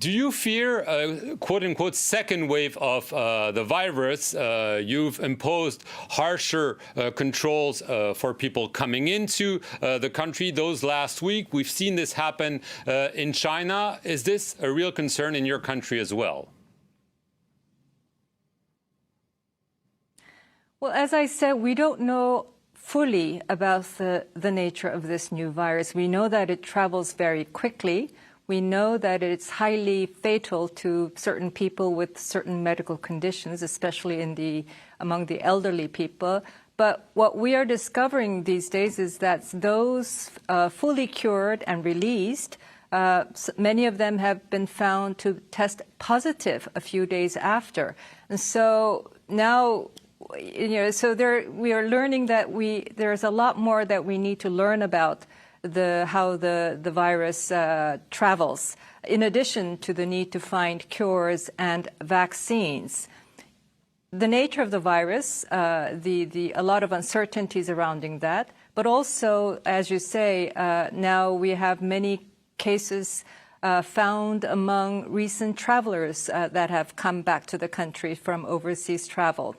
Do you fear a quote-unquote second wave of the virus? You've imposed harsher controls for people coming into the country those last week. We've seen this happen in China. Is this a real concern in your country as well? Well, as I said, we don't know fully about the nature of this new virus. We know that it travels very quickly. We know that it's highly fatal to certain people with certain medical conditions, especially among the elderly people. But what we are discovering these days is that those fully cured and released, many of them have been found to test positive a few days after. And so now, we are learning that there's a lot more that we need to learn about how the virus travels, in addition to the need to find cures and vaccines. The nature of the virus, a lot of uncertainties surrounding that, but also, as you say, now we have many cases found among recent travelers that have come back to the country from overseas travel.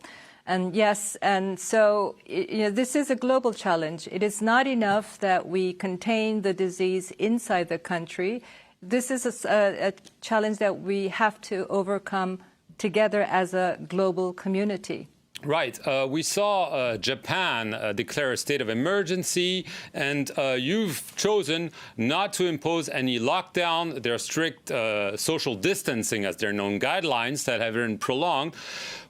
And yes, and so this is a global challenge. It is not enough that we contain the disease inside the country. This is a challenge that we have to overcome together as a global community. Right. We saw Japan declare a state of emergency, and you've chosen not to impose any lockdown. There are strict social distancing, as they're known, guidelines that have been prolonged.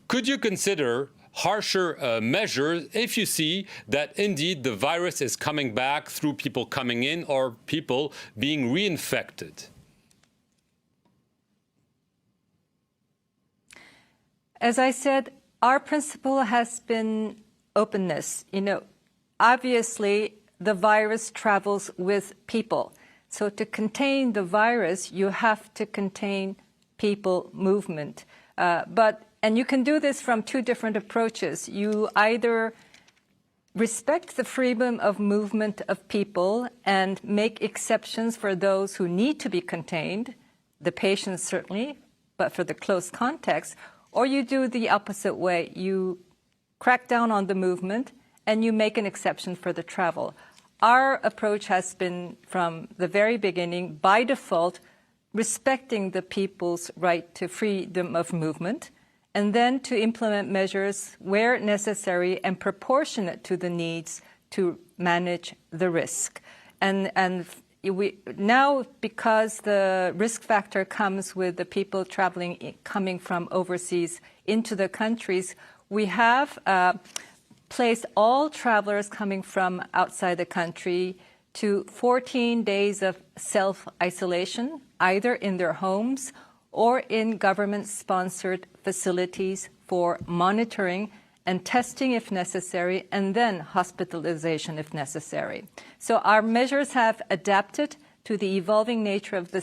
Could you consider harsher measures if you see that indeed the virus is coming back through people coming in or people being reinfected? As I said, our principle has been openness. Obviously, the virus travels with people. So to contain the virus, you have to contain people movement. And you can do this from two different approaches. You either respect the freedom of movement of people and make exceptions for those who need to be contained, the patients certainly, but for the close context, or you do the opposite way. You crack down on the movement and you make an exception for the travel. Our approach has been from the very beginning, by default, respecting the people's right to freedom of movement, and then to implement measures where necessary and proportionate to the needs to manage the risk. And now, because the risk factor comes with the people coming from overseas into the countries, we have placed all travelers coming from outside the country to 14 days of self-isolation, either in their homes or in government-sponsored facilities for monitoring and testing if necessary, and then hospitalization if necessary. So our measures have adapted to the evolving nature of the